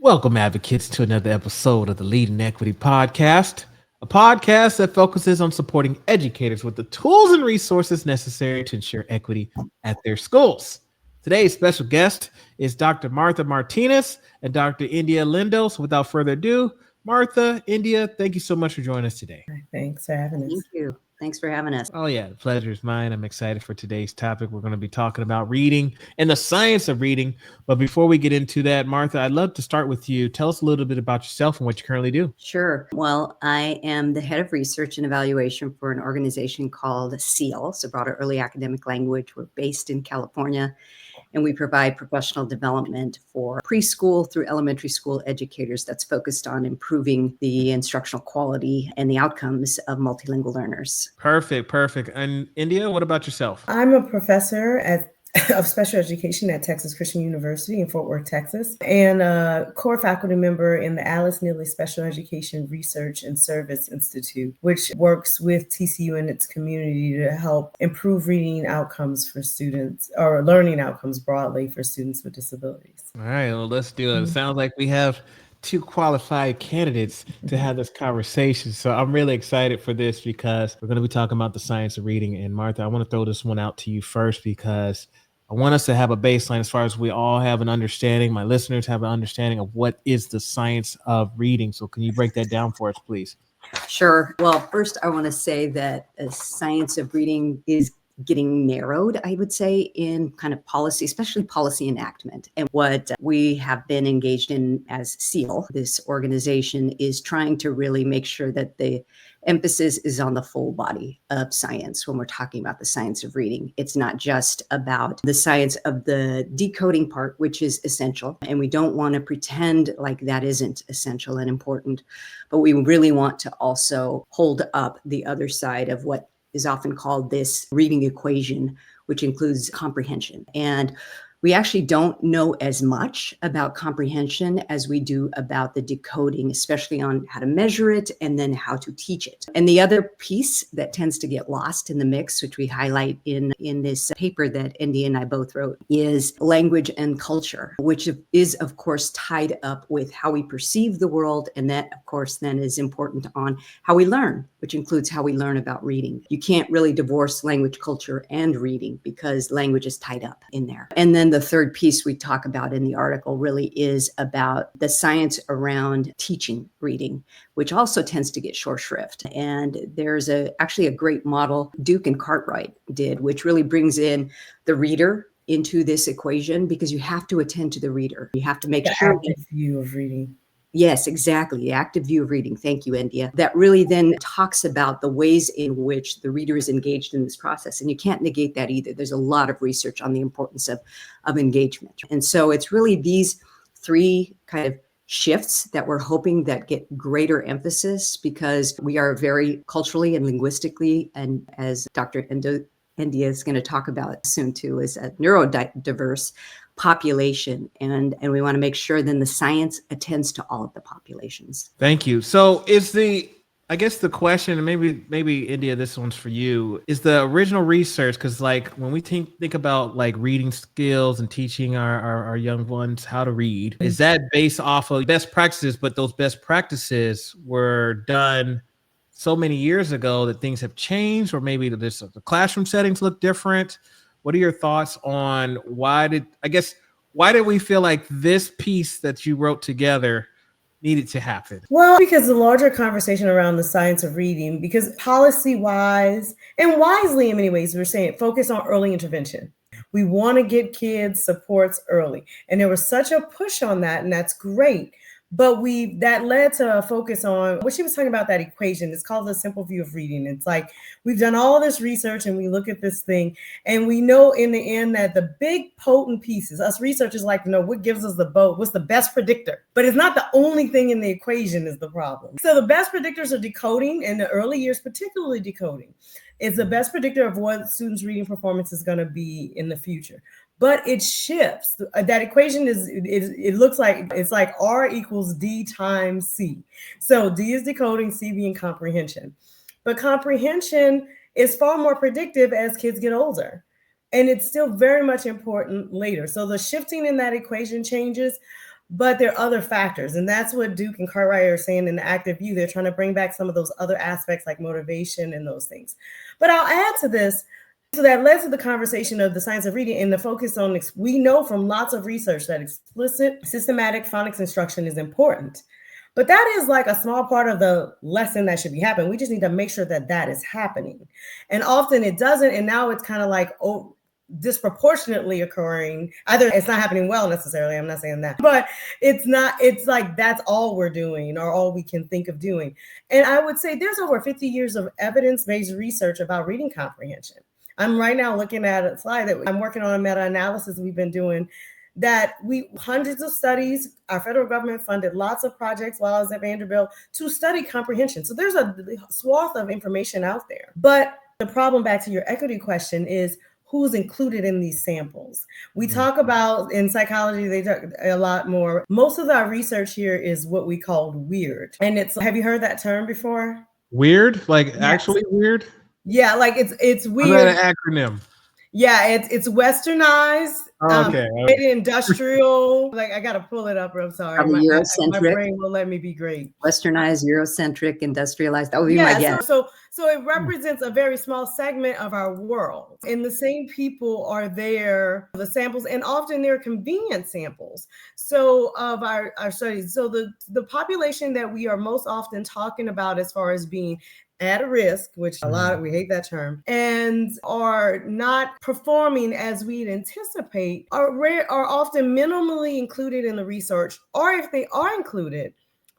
Welcome, advocates, to another episode of the Leading Equity Podcast, a podcast that focuses on supporting educators with the tools and resources necessary to ensure equity at their schools. Today's special guest is Dr. Martha Martinez and Dr. Endia Lindo. So without further ado, Martha, Endia, thank you so much for joining us today. Thanks for having us. Thank you. Thanks for having us. Oh, yeah, the pleasure is mine. I'm excited for today's topic. We're going to be talking about reading and the science of reading. But before we get into that, Martha, I'd love to start with you. Tell us a little bit about yourself and what you currently do. Sure. Well, I am the head of research and evaluation for an organization called SEAL, so Broader Early Academic Language. We're based in California, and we provide professional development for preschool through elementary school educators that's focused on improving the instructional quality and the outcomes of multilingual learners. Perfect. And Endia, what about yourself? I'm a professor of special education at Texas Christian University in Fort Worth, Texas, and a core faculty member in the Alice Neely Special Education Research and Service Institute, which works with TCU and its community to help improve reading outcomes for students, or learning outcomes broadly for students with disabilities. All right, well, let's do it. It sounds like we have two qualified candidates to have this conversation. So I'm really excited for this because we're going to be talking about the science of reading. And Martha, I want to throw this one out to you first because I want us to have a baseline as far as we all have an understanding. My listeners have an understanding of what is the science of reading. So can you break that down for us, please? Sure. Well, first, I want to say that the science of reading is getting narrowed, I would say, in kind of policy, especially policy enactment. And what we have been engaged in as SEAL, this organization, is trying to really make sure that the emphasis is on the full body of science when we're talking about the science of reading. It's not just about the science of the decoding part, which is essential. And we don't want to pretend like that isn't essential and important, but we really want to also hold up the other side of what is often called this reading equation, which includes comprehension. And we actually don't know as much about comprehension as we do about the decoding, especially on how to measure it and then how to teach it. And the other piece that tends to get lost in the mix, which we highlight in this paper that Endia and I both wrote, is language and culture, which is, of course, tied up with how we perceive the world. And that, of course, then is important on how we learn, which includes how we learn about reading. You can't really divorce language, culture, and reading because language is tied up in there. And then the third piece we talk about in the article really is about the science around teaching reading, which also tends to get short shrift. And there's actually a great model Duke and Cartwright did, which really brings in the reader into this equation because you have to attend to the reader. You have to make sure The active view of reading. Yes, exactly. The active view of reading. Thank you, Endia. That really then talks about the ways in which the reader is engaged in this process. And you can't negate that either. There's a lot of research on the importance of engagement. And so it's really these three kind of shifts that we're hoping that get greater emphasis because we are very culturally and linguistically, and as Dr. Endia is going to talk about soon too, is a neurodiverse population, and we want to make sure then the science attends to all of the populations. Thank you. So I guess the question, and maybe Endia, this one's for you, is the original research, because like when we think about like reading skills and teaching our young ones how to read, is that based off of best practices, but those best practices were done so many years ago that things have changed, or maybe the classroom settings look different? What are your thoughts on why did we feel like this piece that you wrote together needed to happen? Well, because the larger conversation around the science of reading, because policy-wise and wisely in many ways, we're saying focus on early intervention. We want to get kids supports early. And there was such a push on that, and that's great. But that led to a focus on what she was talking about, that equation. It's called the simple view of reading. It's like we've done all this research and we look at this thing and we know in the end that the big potent pieces, us researchers like to know what gives us the vote, what's the best predictor. But it's not the only thing in the equation is the problem. So the best predictors are decoding in the early years, particularly decoding. It's the best predictor of what students' reading performance is going to be in the future. But it shifts. That equation it looks like it's like R equals D times C. So D is decoding, C being comprehension. But comprehension is far more predictive as kids get older. And it's still very much important later. So the shifting in that equation changes. But there are other factors. And that's what Duke and Cartwright are saying in the active view. They're trying to bring back some of those other aspects like motivation and those things. But I'll add to this. So that led to the conversation of the science of reading and the focus on, we know from lots of research that explicit systematic phonics instruction is important. But that is like a small part of the lesson that should be happening. We just need to make sure that that is happening. And often it doesn't. And now it's kind of like, disproportionately occurring. Either it's not happening well necessarily, I'm not saying that, but it's like that's all we're doing or all we can think of doing. And I would say there's over 50 years of evidence-based research about reading comprehension. I'm right now looking at a slide that I'm working on, a meta-analysis we've been doing, that hundreds of studies, our federal government funded lots of projects while I was at Vanderbilt to study comprehension. So there's a swath of information out there. But the problem, back to your equity question, is who's included in these samples. We talk about, in psychology, they talk a lot more. Most of our research here is what we call weird. And have you heard that term before? Weird? Like yes. Actually weird? Yeah, like it's weird. Is that an acronym? Yeah, it's westernized. Okay. Industrial. Like I gotta pull it up. I'm sorry. My brain will let me be great. Westernized, Eurocentric, industrialized. That would be my guess. So it represents a very small segment of our world. And the same people are there, the samples, and often they're convenient samples. So of our studies. So the population that we are most often talking about as far as being at risk, which we hate that term, and are not performing as we'd anticipate, are often minimally included in the research, or if they are included,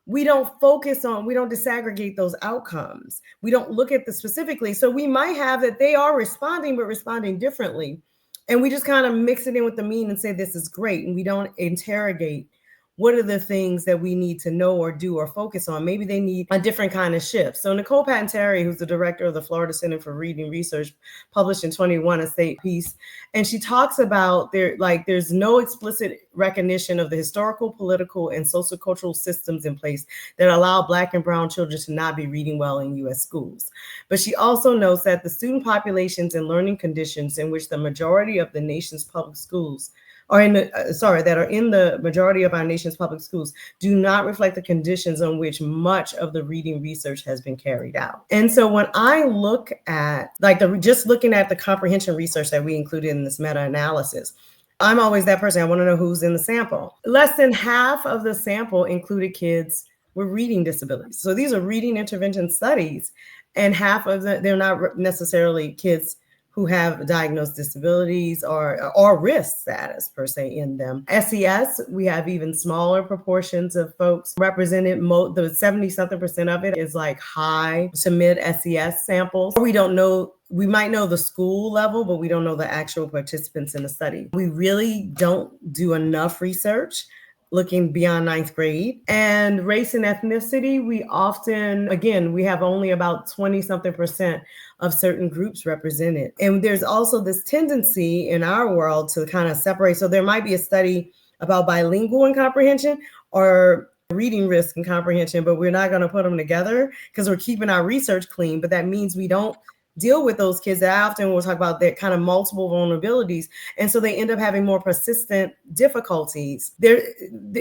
we don't disaggregate those outcomes. We don't look at the specifically. So we might have that they are responding, but responding differently. And we just kind of mix it in with the mean and say, this is great. And we don't interrogate what are the things that we need to know or do or focus on. Maybe they need a different kind of shift. So Nicole Patentari, who's the director of the Florida Center for Reading Research, published in 21 a state piece. And she talks about there's no explicit recognition of the historical, political, and sociocultural systems in place that allow Black and Brown children to not be reading well in U.S. schools. But she also notes that the student populations and learning conditions in which the majority of the nation's public schools that are in the majority of our nation's public schools do not reflect the conditions on which much of the reading research has been carried out. And so when I look at just looking at the comprehension research that we included in this meta-analysis, I'm always that person. I want to know who's in the sample. Less than half of the sample included kids with reading disabilities. So these are reading intervention studies, and half of them, they're not necessarily kids who have diagnosed disabilities or risk status per se in them. SES, we have even smaller proportions of folks represented. The 70-something% of it is like high to mid SES samples. We don't know, we might know the school level, but we don't know the actual participants in the study. We really don't do enough research looking beyond ninth grade. And race and ethnicity, we often, again, we have only about 20-something% of certain groups represented. And there's also this tendency in our world to kind of separate. So there might be a study about bilingual and comprehension or reading risk and comprehension, but we're not going to put them together because we're keeping our research clean. But that means we don't deal with those kids that often will talk about their kind of multiple vulnerabilities. And so they end up having more persistent difficulties. There's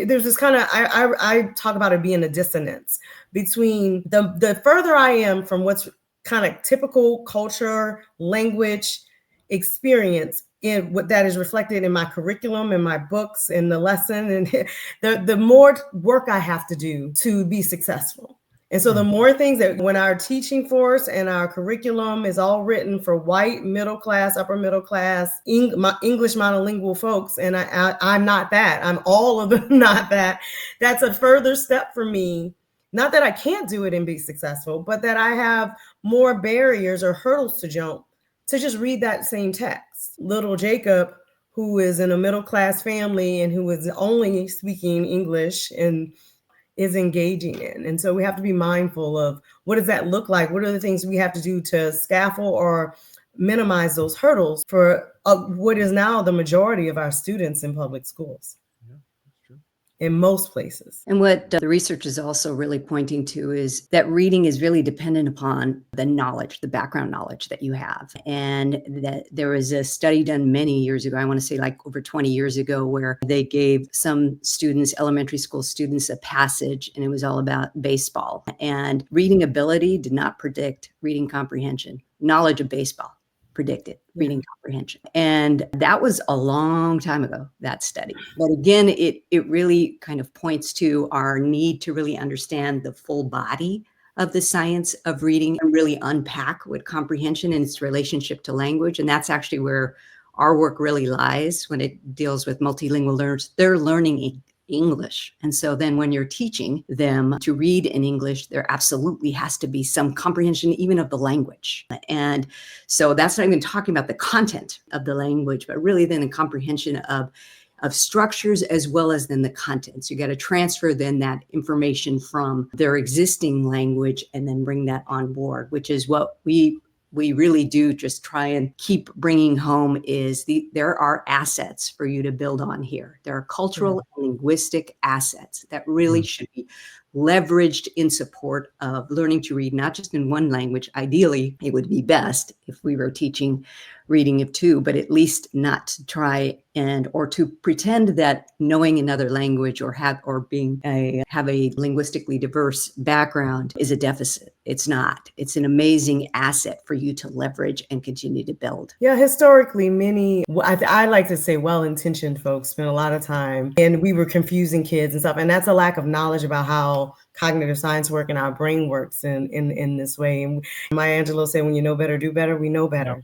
this kind of, I talk about it being a dissonance between the further I am from what's kind of typical culture, language, experience in what that is reflected in my curriculum and my books and the lesson, and the more work I have to do to be successful. And so the more things that when our teaching force and our curriculum is all written for white, middle class, upper middle class, English monolingual folks, and I'm not that, I'm all of them not that, that's a further step for me. Not that I can't do it and be successful, but that I have more barriers or hurdles to jump to just read that same text. Little Jacob, who is in a middle class family and who is only speaking English and is engaging in. And so we have to be mindful of what does that look like? What are the things we have to do to scaffold or minimize those hurdles for what is now the majority of our students in public schools? Yeah, that's true. in most places. And what the research is also really pointing to is that reading is really dependent upon the knowledge, the background knowledge that you have. And that there was a study done many years ago, I want to say like over 20 years ago, where they gave some students, elementary school students, a passage, and it was all about baseball. And reading ability did not predict reading comprehension. Knowledge of baseball predicted reading comprehension. And that was a long time ago, that study. But again, it really kind of points to our need to really understand the full body of the science of reading and really unpack what comprehension and its relationship to language. And that's actually where our work really lies when it deals with multilingual learners. They're learning English. And so then when you're teaching them to read in English, there absolutely has to be some comprehension even of the language. And so that's not even talking about the content of the language, but really then the comprehension of structures as well as then the contents. You got to transfer then that information from their existing language and then bring that on board, which is what we really do just try and keep bringing home is there are assets for you to build on here. There are cultural and linguistic assets that really should be leveraged in support of learning to read, not just in one language. Ideally, it would be best if we were teaching reading of two, but at least not to try or to pretend that knowing another language or have a linguistically diverse background is a deficit. It's not. It's an amazing asset for you to leverage and continue to build. Yeah, historically, many, I like to say well-intentioned folks spent a lot of time and we were confusing kids and stuff. And that's a lack of knowledge about how cognitive science work and our brain works in this way. And Maya Angelou said, when you know better, do better, we know better. Yeah.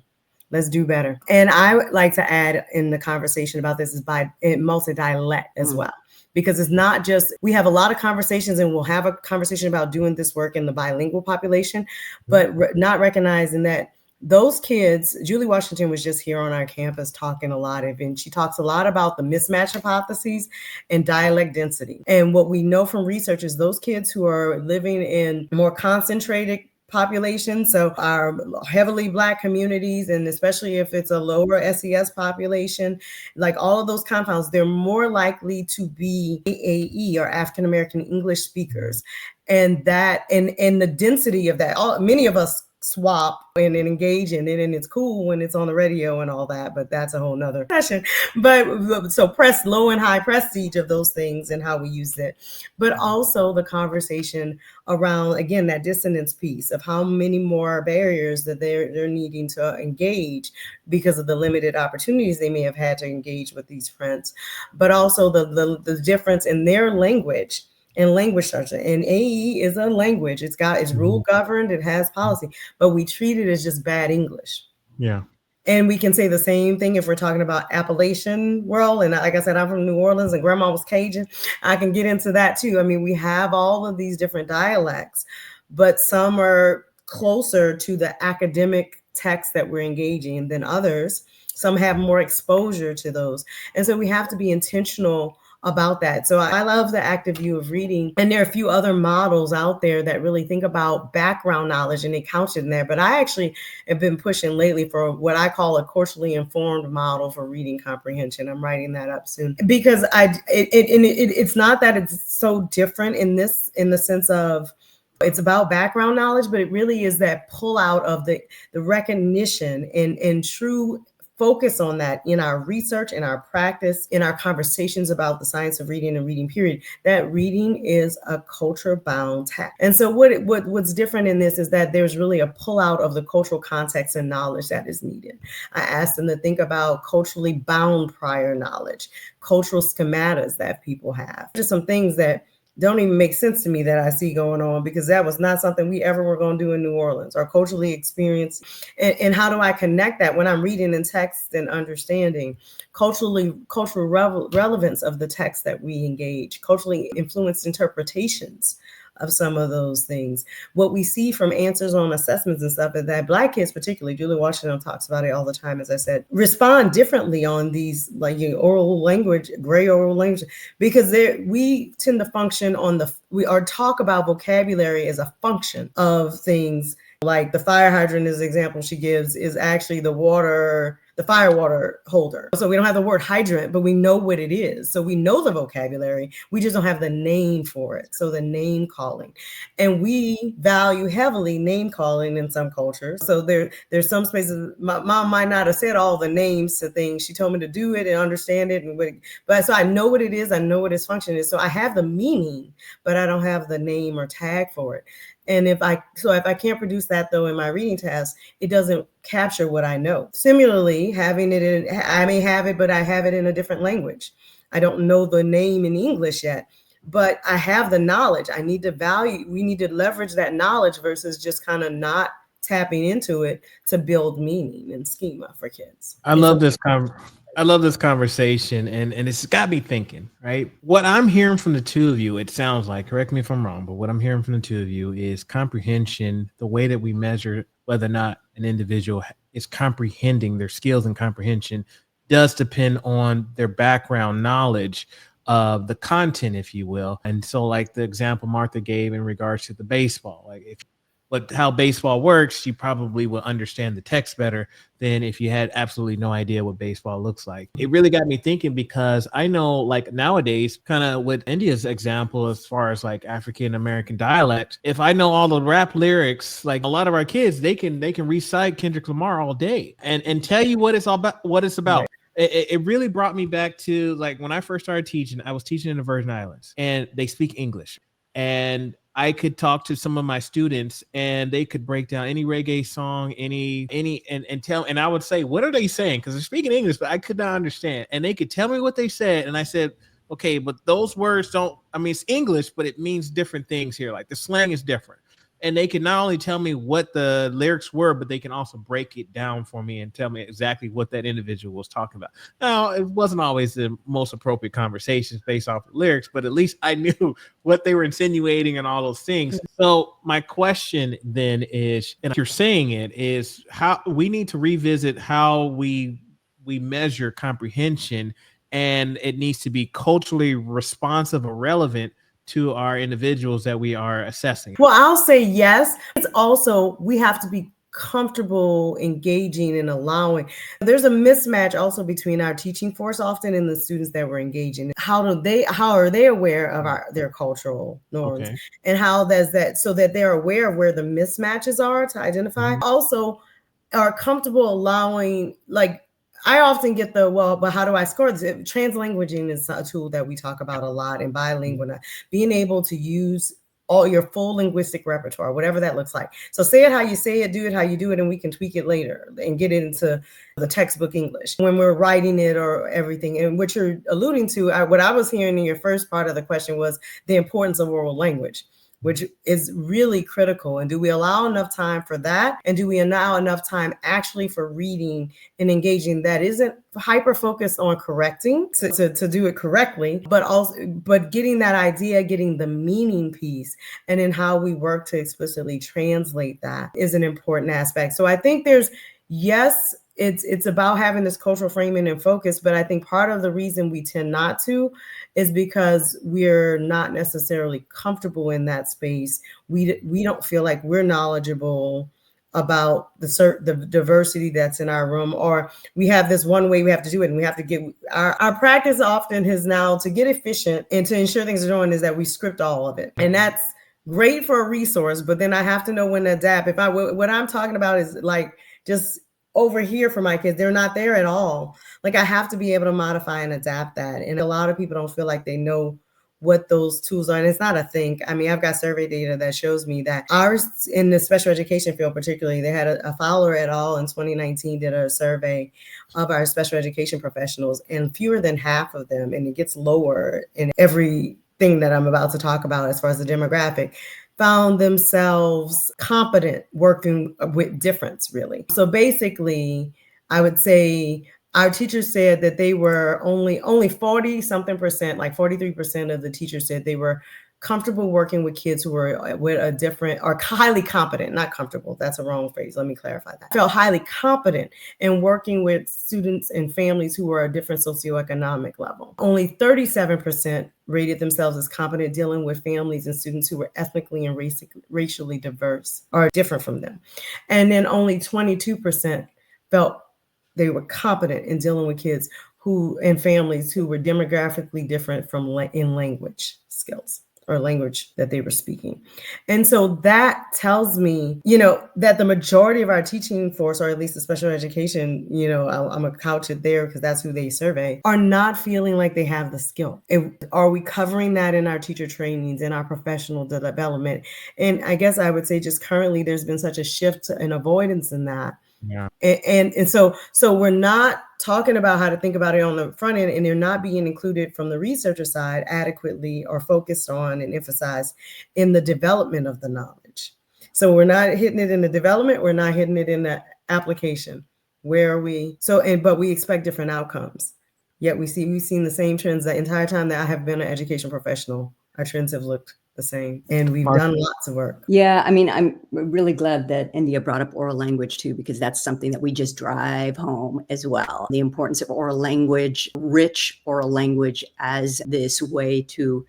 Let's do better. And I would like to add in the conversation about this is by multidialect as well. Because it's not just, we have a lot of conversations and we'll have a conversation about doing this work in the bilingual population, but not recognizing that those kids, Julie Washington was just here on our campus talking a lot of, and she talks a lot about the mismatch hypotheses and dialect density. And what we know from research is those kids who are living in more concentrated population, so our heavily Black communities, and especially if it's a lower SES population, like all of those compounds, they're more likely to be AAE or African American English speakers. And that and the density of that, many of us swap and engage in it, and it's cool when it's on the radio and all that, but that's a whole nother session. But so low and high prestige of those things and how we use it, but also the conversation around, again, that dissonance piece of how many more barriers that they're needing to engage because of the limited opportunities they may have had to engage with these friends, but also the difference in their language and language structure. And AE is a language. It's rule governed, it has policy, but we treat it as just bad English. Yeah. And we can say the same thing if we're talking about Appalachian world. And like I said, I'm from New Orleans and grandma was Cajun. I can get into that too. I mean, we have all of these different dialects, but some are closer to the academic text that we're engaging in than others. Some have more exposure to those. And so we have to be intentional about that. So I love the active view of reading. And there are a few other models out there that really think about background knowledge and they couch it in there. But I actually have been pushing lately for what I call a culturally informed model for reading comprehension. I'm writing that up soon because it's not that it's so different in the sense of it's about background knowledge, but it really is that pull out of the recognition and true focus on that in our research, in our practice, in our conversations about the science of reading and reading period, that reading is a culture-bound text. And so what's different in this is that there's really a pull-out of the cultural context and knowledge that is needed. I asked them to think about culturally bound prior knowledge, cultural schematas that people have. Just some things that don't even make sense to me that I see going on because that was not something we ever were going to do in New Orleans or culturally experienced. And how do I connect that when I'm reading in text and understanding cultural relevance of the text that we engage, culturally influenced interpretations of some of those things. What we see from answers on assessments and stuff is that Black kids, particularly, Julie Washington talks about it all the time, as I said, respond differently on these oral language, gray oral language, because we tend to function on talk about vocabulary as a function of things. Like the fire hydrant is the example she gives is actually the water the fire water holder. So we don't have the word hydrant, but we know what it is. So we know the vocabulary. We just don't have the name for it. So the name calling. And we value heavily name calling in some cultures. So there's some spaces, my mom might not have said all the names to things. She told me to do it and understand it. But so I know what it is. I know what its function is. So I have the meaning, but I don't have the name or tag for it. And if I can't produce that though in my reading task, it doesn't capture what I know. Similarly, having it I may have it, but I have it in a different language. I don't know the name in English yet, but I have the knowledge. We need to leverage that knowledge versus just kind of not tapping into it to build meaning and schema for kids. I love this conversation, and it's got me thinking, right? What I'm hearing from the two of you, it sounds like, correct me if I'm wrong, but what I'm hearing from the two of you is comprehension, the way that we measure whether or not an individual is comprehending their skills and comprehension does depend on their background knowledge of the content, if you will. And so like the example Martha gave in regards to the baseball, how baseball works, you probably will understand the text better than if you had absolutely no idea what baseball looks like. It really got me thinking, because I know like nowadays, kind of with India's example, as far as like African American dialect, if I know all the rap lyrics, like a lot of our kids, they can recite Kendrick Lamar all day and tell you what it's all about, what it's about. Right. It really brought me back to like when I first started teaching, I was teaching in the Virgin Islands and they speak English. And I could talk to some of my students and they could break down any reggae song, and I would say, what are they saying? Because they're speaking English, but I could not understand. And they could tell me what they said. And I said, okay, but those words it's English, but it means different things here. Like the slang is different. And they can not only tell me what the lyrics were, but they can also break it down for me and tell me exactly what that individual was talking about. Now, it wasn't always the most appropriate conversations based off the lyrics, but at least I knew what they were insinuating and all those things. So my question then is, and you're saying it, is how we need to revisit how we measure comprehension, and it needs to be culturally responsive or relevant to our individuals that we are assessing. Well, I'll say yes. It's also, we have to be comfortable engaging and allowing. There's a mismatch also between our teaching force often and the students that we're engaging. How are they aware of their cultural norms? Okay. And how does that, so that they're aware of where the mismatches are to identify. Mm-hmm. Also are comfortable allowing, like, I often get but how do I score this? Translanguaging is a tool that we talk about a lot in bilingual, being able to use all your full linguistic repertoire, whatever that looks like. So say it how you say it, do it how you do it, and we can tweak it later and get it into the textbook English when we're writing it or everything. And what you're alluding to, what I was hearing in your first part of the question was the importance of oral language, which is really critical. And do we allow enough time for that? And do we allow enough time actually for reading and engaging that isn't hyper focused on correcting to do it correctly, but getting that idea, getting the meaning piece, and then how we work to explicitly translate that is an important aspect. So I think it's about having this cultural framing and focus, but I think part of the reason we tend not to is because we're not necessarily comfortable in that space. We don't feel like we're knowledgeable about the diversity that's in our room, or we have this one way we have to do it, and we have to get our practice often is now to get efficient and to ensure things are doing is that we script all of it, and that's great for a resource. But then I have to know when to adapt. What I'm talking about is like just over here for my kids, they're not there at all. Like I have to be able to modify and adapt that. And a lot of people don't feel like they know what those tools are. And it's not a thing. I mean, I've got survey data that shows me that ours in the special education field, particularly, they had a Fowler et al. In 2019 did a survey of our special education professionals, and fewer than half of them, and it gets lower in everything that I'm about to talk about as far as the demographic, found themselves competent working with difference, really. So basically, I would say our teachers said that they were only 40-something%, like 43% of the teachers said they were comfortable working with kids who were with a different, or highly competent, not comfortable, that's a wrong phrase, let me clarify that. Felt highly competent in working with students and families who were a different socioeconomic level. Only 37% rated themselves as competent dealing with families and students who were ethnically and racially diverse or different from them. And then only 22% felt they were competent in dealing with kids who and families who were demographically different from in language skills or language that they were speaking. And so that tells me, that the majority of our teaching force, or at least the special education, I'm gonna couch it there because that's who they survey, are not feeling like they have the skill. Are we covering that in our teacher trainings, in our professional development? And I guess I would say just currently there's been such a shift and avoidance in that. Yeah. And so we're not talking about how to think about it on the front end, and they're not being included from the researcher side adequately or focused on and emphasized in the development of the knowledge. So we're not hitting it in the development, we're not hitting it in the application. Where are we? But we expect different outcomes. Yet we've seen the same trends the entire time that I have been an education professional. Our trends have looked the same, and we've done lots of work. Yeah, I mean, I'm really glad that Endia brought up oral language too, because that's something that we just drive home as well. The importance of oral language, rich oral language, as this way to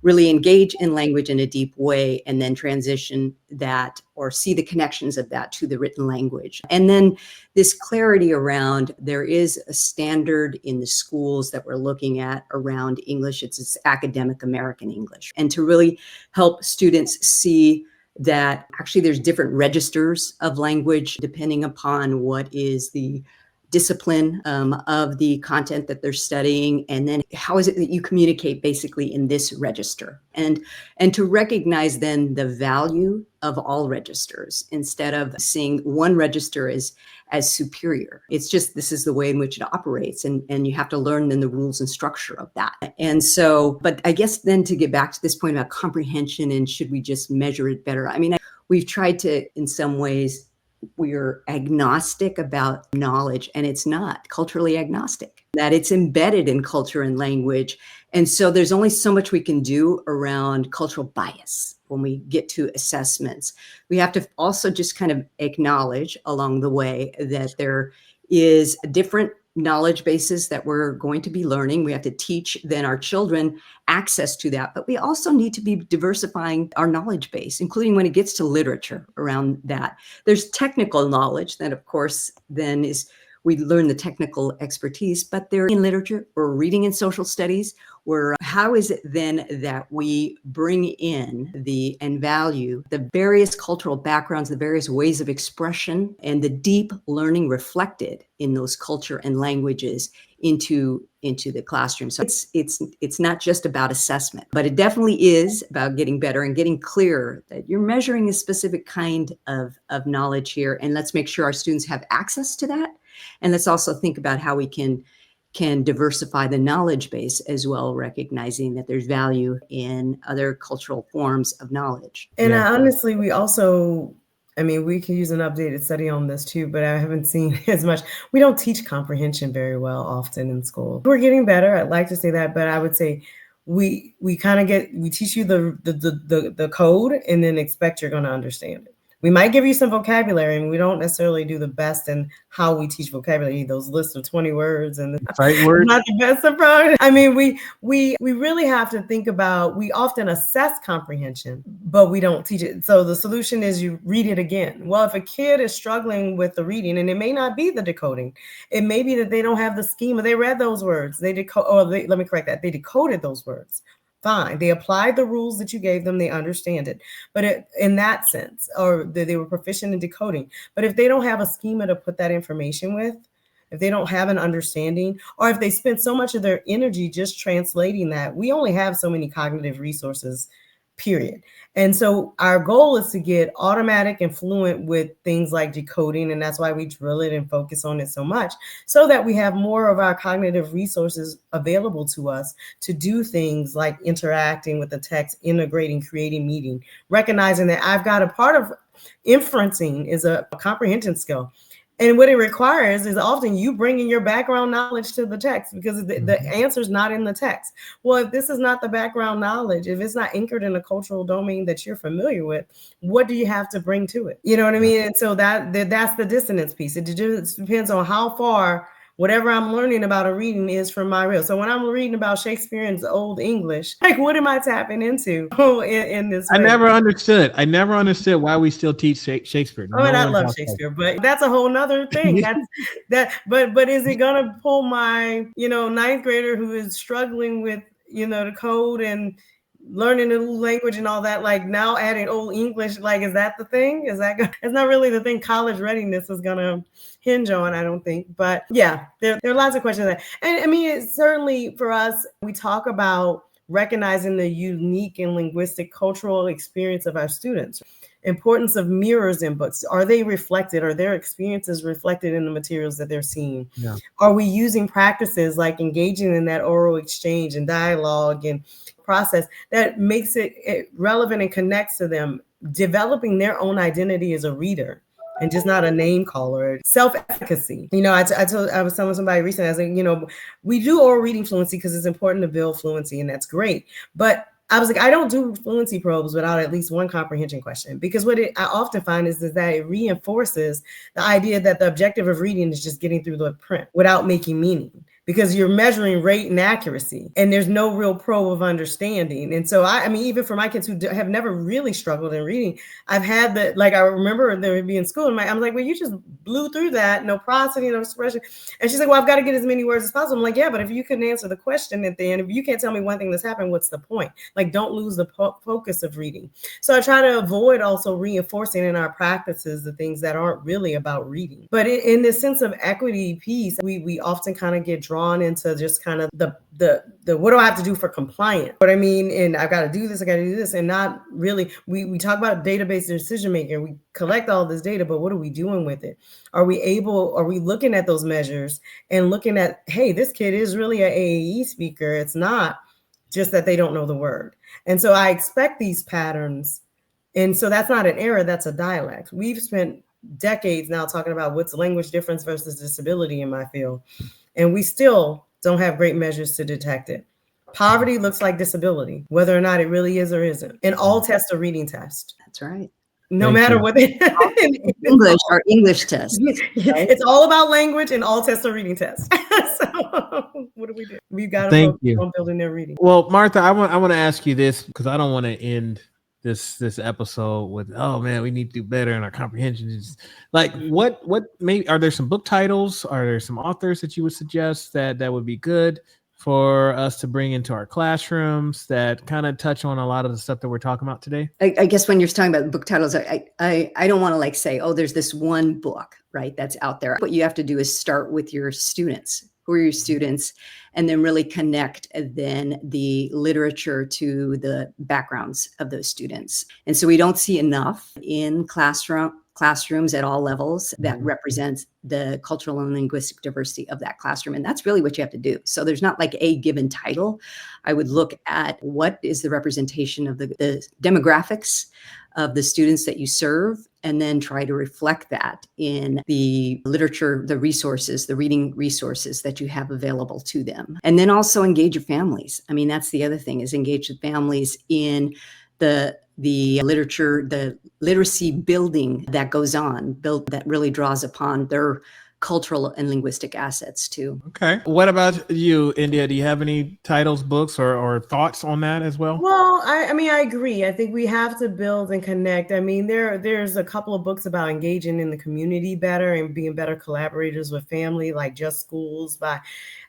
really engage in language in a deep way and then transition that or see the connections of that to the written language. And then this clarity around there is a standard in the schools that we're looking at around English. It's academic American English. And to really help students see that actually there's different registers of language depending upon what is the discipline of the content that they're studying, and then how is it that you communicate basically in this register, and to recognize then the value of all registers instead of seeing one register as superior. It's just this is the way in which it operates, and you have to learn then the rules and structure of that. And so, but I guess then to get back to this point about comprehension and should we just measure it better? I mean, we've tried to, in some ways, we're agnostic about knowledge, and it's not culturally agnostic, that it's embedded in culture and language. And so there's only so much we can do around cultural bias when we get to assessments. We have to also just kind of acknowledge along the way that there is a different knowledge bases that we're going to be learning. We have to teach then our children access to that, but we also need to be diversifying our knowledge base, including when it gets to literature around that. There's technical knowledge that, of course, then is we learn the technical expertise, but they're in literature or reading in social studies. How is it then that we bring in and value the various cultural backgrounds, the various ways of expression, and the deep learning reflected in those culture and languages into the classroom? So it's not just about assessment, but it definitely is about getting better and getting clearer that you're measuring a specific kind of knowledge here, and let's make sure our students have access to that. And let's also think about how we can diversify the knowledge base as well, recognizing that there's value in other cultural forms of knowledge. And honestly, we also, we can use an updated study on this too, but I haven't seen as much. We don't teach comprehension very well often in school. We're getting better. I'd like to say that, but I would say we teach you the code and then expect you're going to understand it. We might give you some vocabulary, and we don't necessarily do the best in how we teach vocabulary, those lists of 20 words and Right words. Not the best approach. We really have to think about, we often assess comprehension, but we don't teach it. So the solution is you read it again. Well, if a kid is struggling with the reading, and it may not be the decoding, it may be that they don't have the schema. They read those words. Let me correct that. They decoded those words. Fine. They applied the rules that you gave them. They understand it. But in that sense, or they were proficient in decoding. But if they don't have a schema to put that information with, if they don't have an understanding, or if they spend so much of their energy just translating that, we only have so many cognitive resources, period. And so our goal is to get automatic and fluent with things like decoding. And that's why we drill it and focus on it so much, so that we have more of our cognitive resources available to us to do things like interacting with the text, integrating, creating meaning, recognizing that I've got a part of inferencing is a comprehension skill. And what it requires is often you bringing your background knowledge to the text, because the answer is not in the text. Well, if this is not the background knowledge, if it's not anchored in a cultural domain that you're familiar with, what do you have to bring to it? You know what I mean? And so that's the dissonance piece. It just depends on how far whatever I'm learning about a reading is from my real. So when I'm reading about Shakespeare and Old English, like what am I tapping into in this way? I never understood why we still teach Shakespeare. Oh, and I love Shakespeare, but that's a whole nother thing. But is it gonna pull my, ninth grader who is struggling with, the code and learning a new language and all that, like now adding Old English, like, is that the thing? It's not really the thing college readiness is gonna hinge on, I don't think. But yeah, there are lots of questions there. And I mean, it's certainly for us, we talk about recognizing the unique and linguistic cultural experience of our students. Importance of mirrors in books. Are they reflected? Are their experiences reflected in the materials that they're seeing? Yeah. Are we using practices like engaging in that oral exchange and dialogue and process that makes it relevant and connects to them, developing their own identity as a reader and just not a name caller? Self-efficacy. I was telling somebody recently, I was like, we do oral reading fluency because it's important to build fluency, and that's great. But I was like, I don't do fluency probes without at least one comprehension question, because what I often find is that it reinforces the idea that the objective of reading is just getting through the print without making meaning, because you're measuring rate and accuracy and there's no real probe of understanding. And so I mean, even for my kids who have never really struggled in reading, I've had that, like, I remember they would be in school and I'm like, well, you just blew through that, no prosody, no expression. And she's like, well, I've got to get as many words as possible. I'm like, yeah, but if you couldn't answer the question at the end, if you can't tell me one thing that's happened, what's the point? Like, don't lose the focus of reading. So I try to avoid also reinforcing in our practices the things that aren't really about reading. But in this sense of equity piece, we often kind of get drawn into just kind of the what do I have to do for compliance? What I mean, and I've got to do this, I got to do this, and not really, we talk about database decision making. We collect all this data, but what are we doing with it? Are we looking at those measures and looking at, hey, this kid is really an AAE speaker. It's not just that they don't know the word. And so I expect these patterns. And so that's not an error, that's a dialect. We've spent decades now talking about what's language difference versus disability in my field. And we still don't have great measures to detect it. Poverty looks like disability, whether or not it really is or isn't. And all tests are reading tests. That's right. No matter what they English are English tests. Right? It's all about language, and all tests are reading tests. So what do we do? We've got to focus on building their reading. Well, Martha, I want to ask you this, because I don't want to end this episode with, oh man, we need to do better in our comprehension. Like, what maybe are there some book titles? Are there some authors that you would suggest that would be good for us to bring into our classrooms that kind of touch on a lot of the stuff that we're talking about today? I guess when you're talking about book titles, I don't want to like say, oh, there's this one book, right, that's out there. What you have to do is start with your students. Who are your students? And then really connect then the literature to the backgrounds of those students. And so we don't see enough in classrooms at all levels that represents the cultural and linguistic diversity of that classroom. And that's really what you have to do. So there's not like a given title. I would look at what is the representation of the demographics of the students that you serve, and then try to reflect that in the literature, the resources, the reading resources that you have available to them. And then also engage your families. I mean, that's the other thing, is engage the families in the literature, the literacy building that goes on, that really draws upon their cultural and linguistic assets too. Okay. What about you, Endia? Do you have any titles, books, or thoughts on that as well? Well, I mean, I agree. I think we have to build and connect. I mean, there's a couple of books about engaging in the community better and being better collaborators with family, like Just Schools by,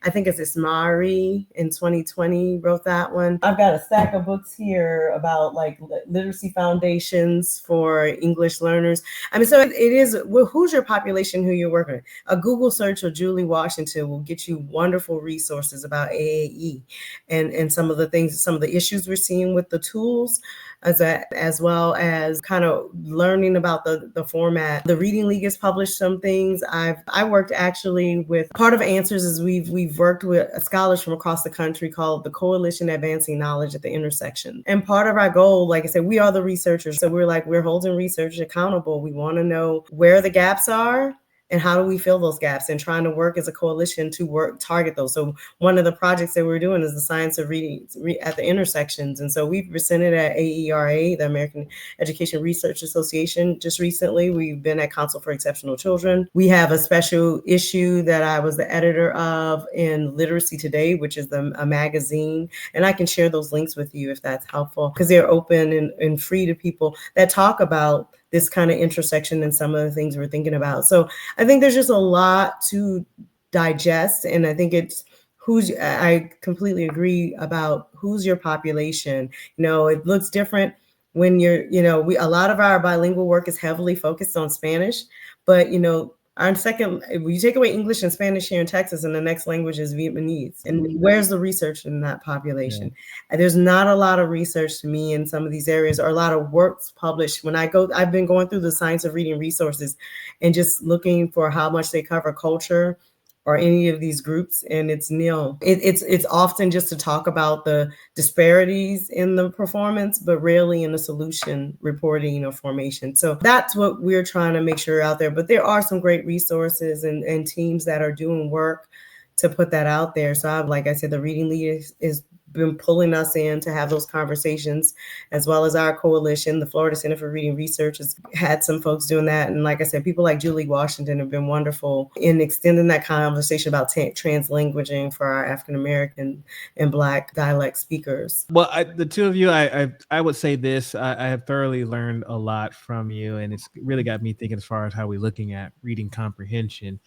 I think it's Ismari in 2020 wrote that one. I've got a stack of books here about like literacy foundations for English learners. I mean, so it is, well, who's your population, who you're working with? A Google search of Julie Washington will get you wonderful resources about AAE and some of the things, some of the issues we're seeing with the tools, as well as kind of learning about the format. The Reading League has published some things. I worked actually with, part of Answers is we've worked with scholars from across the country called the Coalition Advancing Knowledge at the Intersection. And part of our goal, like I said, we are the researchers. So we're holding research accountable. We want to know where the gaps are, And how do we fill those gaps, and trying to work as a coalition to target those. So one of the projects that we're doing is the science of reading at the intersections. And so we've presented at AERA, the American Education Research Association, just recently. We've been at Council for Exceptional Children. We have a special issue that I was the editor of in Literacy Today, which is a magazine. And I can share those links with you if that's helpful, because they're open and free to people that talk about this kind of intersection and some of the things we're thinking about. So I think there's just a lot to digest. And I think it's I completely agree about who's your population. It looks different when you're, a lot of our bilingual work is heavily focused on Spanish, but, our second, you take away English and Spanish here in Texas, and the next language is Vietnamese. And where's the research in that population? Yeah. There's not a lot of research to me in some of these areas, or a lot of works published. I've been going through the science of reading resources and just looking for how much they cover culture or any of these groups, and it's nil. It's often just to talk about the disparities in the performance, but rarely in the solution reporting or formation. So that's what we're trying to make sure out there. But there are some great resources and teams that are doing work to put that out there. So like I said, the Reading League is been pulling us in to have those conversations, as well as our coalition. The Florida Center for Reading Research has had some folks doing that. And like I said, people like Julie Washington have been wonderful in extending that conversation about translanguaging for our African-American and Black dialect speakers. Well, the two of you, I would say this, I have thoroughly learned a lot from you, and it's really got me thinking as far as how we're looking at reading comprehension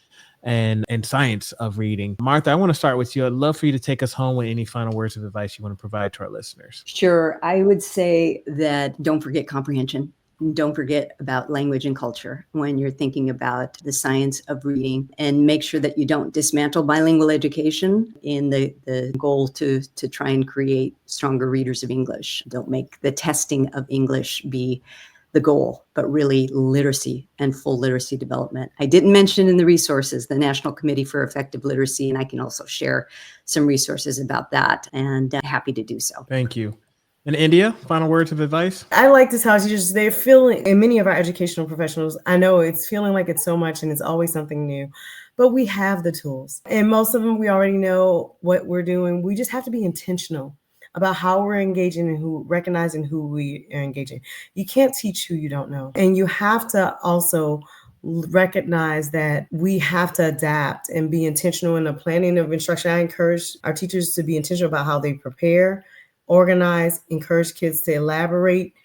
and science of reading. Martha, I want to start with you. I'd love for you to take us home with any final words of advice you want to provide to our listeners. Sure. I would say that don't forget comprehension. Don't forget about language and culture when you're thinking about the science of reading, and make sure that you don't dismantle bilingual education in the goal to try and create stronger readers of English. Don't make the testing of English be the goal, but really literacy and full literacy development. I didn't mention in the resources the National Committee for Effective Literacy, and I can also share some resources about that, and happy to do so. Thank you. And Endia, final words of advice? I like this how teachers, they're feeling, and many of our educational professionals, I know it's feeling like it's so much and it's always something new, but we have the tools. And most of them, we already know what we're doing. We just have to be intentional about how we're engaging and recognizing who we are engaging. You can't teach who you don't know. And you have to also recognize that we have to adapt and be intentional in the planning of instruction. I encourage our teachers to be intentional about how they prepare, organize, encourage kids to elaborate,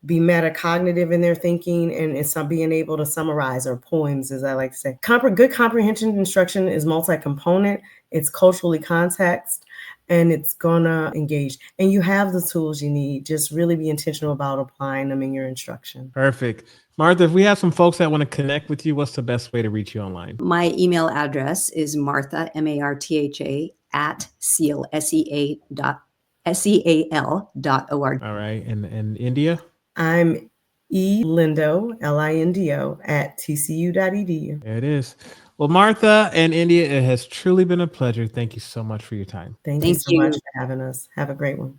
be metacognitive in their thinking, and some being able to summarize, or poems, as I like to say. Good comprehension instruction is multi-component, it's culturally context, and it's gonna engage. And you have the tools you need. Just really be intentional about applying them in your instruction. Perfect. Martha, if we have some folks that want to connect with you, what's the best way to reach you online? My email address is Martha, MARTHA, @seal.org. All right. And Endia? I'm Lindo, Lindo, @tcu.edu. There it is. Well, Martha and Endia, it has truly been a pleasure. Thank you so much for your time. Thank you so much for having us. Have a great one.